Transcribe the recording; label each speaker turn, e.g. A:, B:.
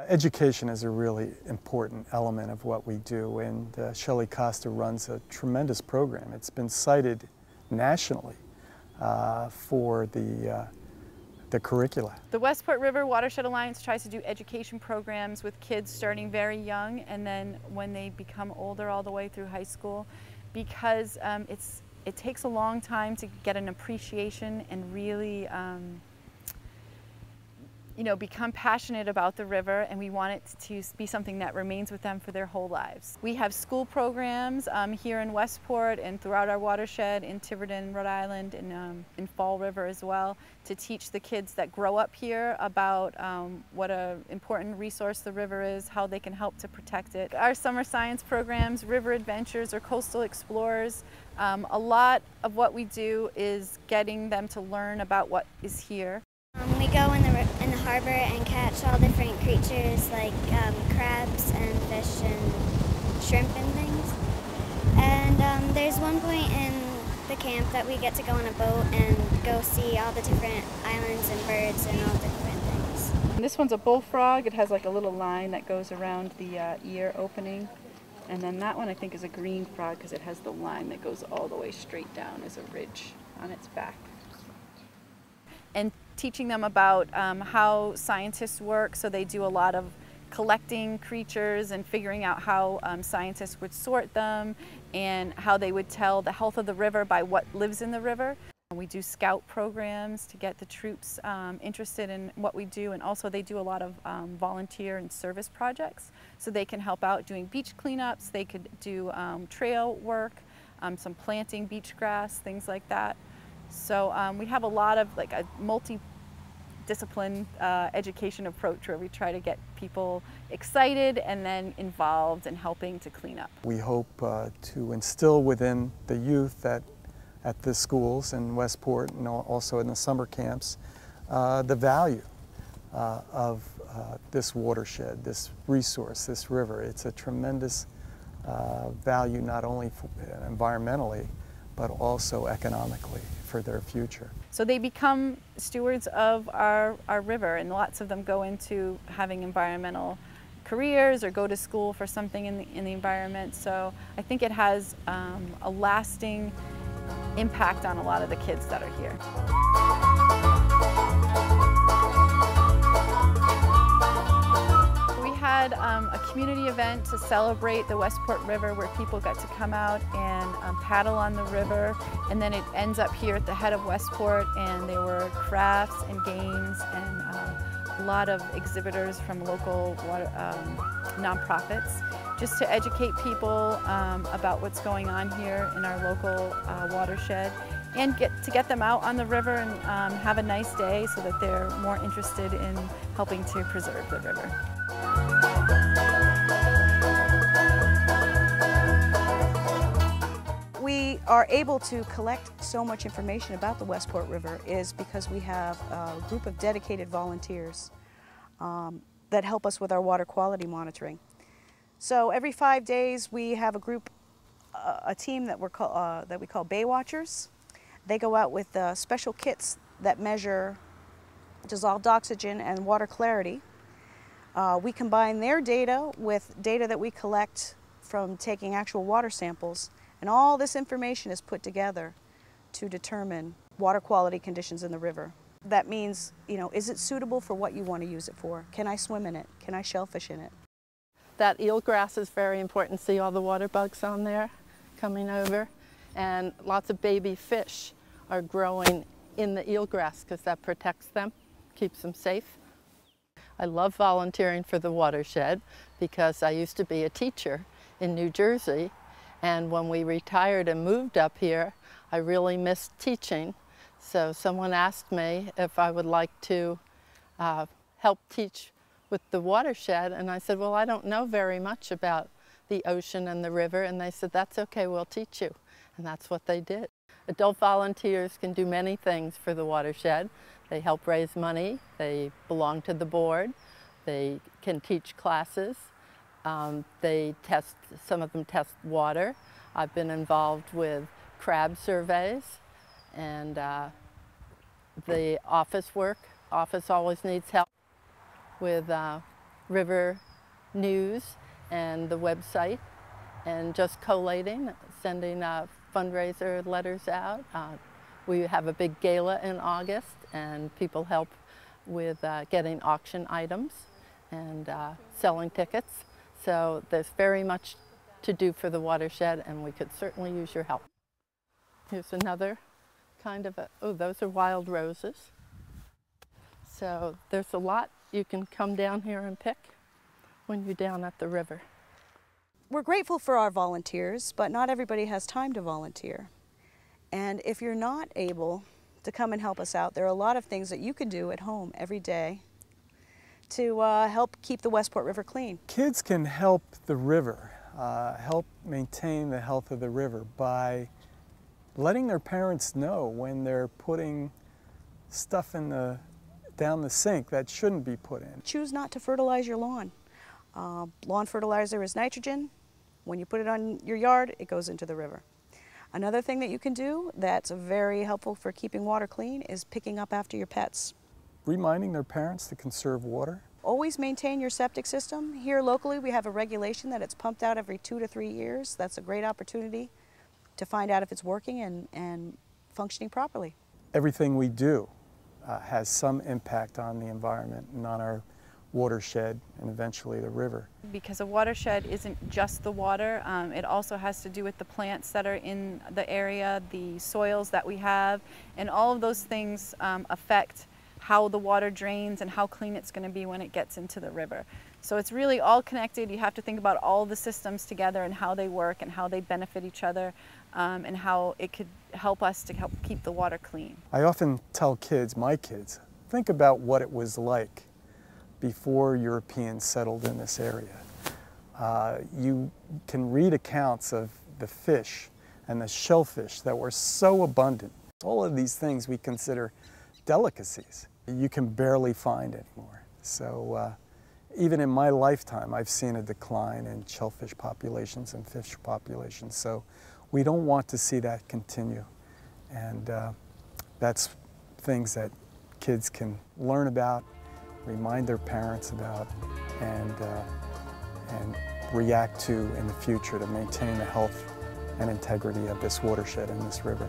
A: Education is a really important element of what we do, and Shelley Costa runs a tremendous program. It's been cited nationally for the curricula.
B: The Westport River Watershed Alliance tries to do education programs with kids starting very young and then when they become older all the way through high school, because it takes a long time to get an appreciation and really become passionate about the river, and we want it to be something that remains with them for their whole lives. We have school programs here in Westport and throughout our watershed, in Tiverton, Rhode Island, and in Fall River as well, to teach the kids that grow up here about what an important resource the river is, how they can help to protect it. Our summer science programs, river adventures, or coastal explorers, a lot of what we do is getting them to learn about what is here.
C: We go in the harbor and catch all different creatures like crabs and fish and shrimp and things. And there's one point in the camp that we get to go on a boat and go see all the different islands and birds and all different things.
B: This one's a bullfrog. It has like a little line that goes around the ear opening. And then that one I think is a green frog because it has the line that goes all the way straight down as a ridge on its back. And teaching them about how scientists work, so they do a lot of collecting creatures and figuring out how scientists would sort them and how they would tell the health of the river by what lives in the river. We do scout programs to get the troops interested in what we do, and also they do a lot of volunteer and service projects, so they can help out doing beach cleanups, they could do trail work, some planting beach grass, things like that. So we have a lot of like a multi-discipline education approach where we try to get people excited and then involved in helping to clean up.
A: We hope to instill within the youth at the schools in Westport and also in the summer camps the value of this watershed, this resource, this river. It's a tremendous value not only environmentally but also economically for their future.
B: So they become stewards of our river, and lots of them go into having environmental careers or go to school for something in the environment. So I think it has a lasting impact on a lot of the kids that are here. We had a community event to celebrate the Westport River where people got to come out and paddle on the river, and then it ends up here at the head of Westport, and there were crafts and games and a lot of exhibitors from local nonprofits just to educate people about what's going on here in our local watershed, and get them out on the river and have a nice day so that they're more interested in helping to preserve the river.
D: We are able to collect so much information about the Westport River is because we have a group of dedicated volunteers that help us with our water quality monitoring. So every 5 days we have a team that we call Bay Watchers. They go out with special kits that measure dissolved oxygen and water clarity. We combine their data with data that we collect from taking actual water samples, and all this information is put together to determine water quality conditions in the river. That means, is it suitable for what you want to use it for? Can I swim in it? Can I shellfish in it?
E: That eelgrass is very important. See all the water bugs on there coming over? And lots of baby fish are growing in the eelgrass because that protects them, keeps them safe. I love volunteering for the watershed because I used to be a teacher in New Jersey, and when we retired and moved up here, I really missed teaching. So someone asked me if I would like to help teach with the watershed, and I said, well, I don't know very much about the ocean and the river, and they said, that's okay, we'll teach you. And that's what they did. Adult volunteers can do many things for the watershed. They help raise money, they belong to the board, they can teach classes, some of them test water. I've been involved with crab surveys and the office work. Office always needs help with river news and the website, and just collating, sending fundraiser letters out. We have a big gala in August, and people help with getting auction items and selling tickets. So there's very much to do for the watershed, and we could certainly use your help. Here's another kind of oh, those are wild roses. So there's a lot you can come down here and pick when you're down at the river.
D: We're grateful for our volunteers, but not everybody has time to volunteer. And if you're not able to come and help us out, there are a lot of things that you can do at home every day to help keep the Westport River clean.
A: Kids can help the river, help maintain the health of the river by letting their parents know when they're putting stuff down the sink that shouldn't be put in.
D: Choose not to fertilize your lawn. Lawn fertilizer is nitrogen. When you put it on your yard, it goes into the river. Another thing that you can do that's very helpful for keeping water clean is picking up after your pets.
A: Reminding their parents to conserve water.
D: Always maintain your septic system. Here locally we have a regulation that it's pumped out every 2 to 3 years. That's a great opportunity to find out if it's working and functioning properly.
A: Everything we do has some impact on the environment and on our watershed and eventually the river.
B: Because a watershed isn't just the water, it also has to do with the plants that are in the area, the soils that we have, and all of those things affect how the water drains and how clean it's going to be when it gets into the river. So it's really all connected. You have to think about all the systems together and how they work and how they benefit each other, and how it could help us to help keep the water clean.
A: I often tell kids, my kids, think about what it was like before Europeans settled in this area. You can read accounts of the fish and the shellfish that were so abundant. All of these things we consider delicacies. You can barely find anymore. So even in my lifetime, I've seen a decline in shellfish populations and fish populations. So we don't want to see that continue. And that's things that kids can learn about, remind their parents about, and react to in the future to maintain the health and integrity of this watershed and this river.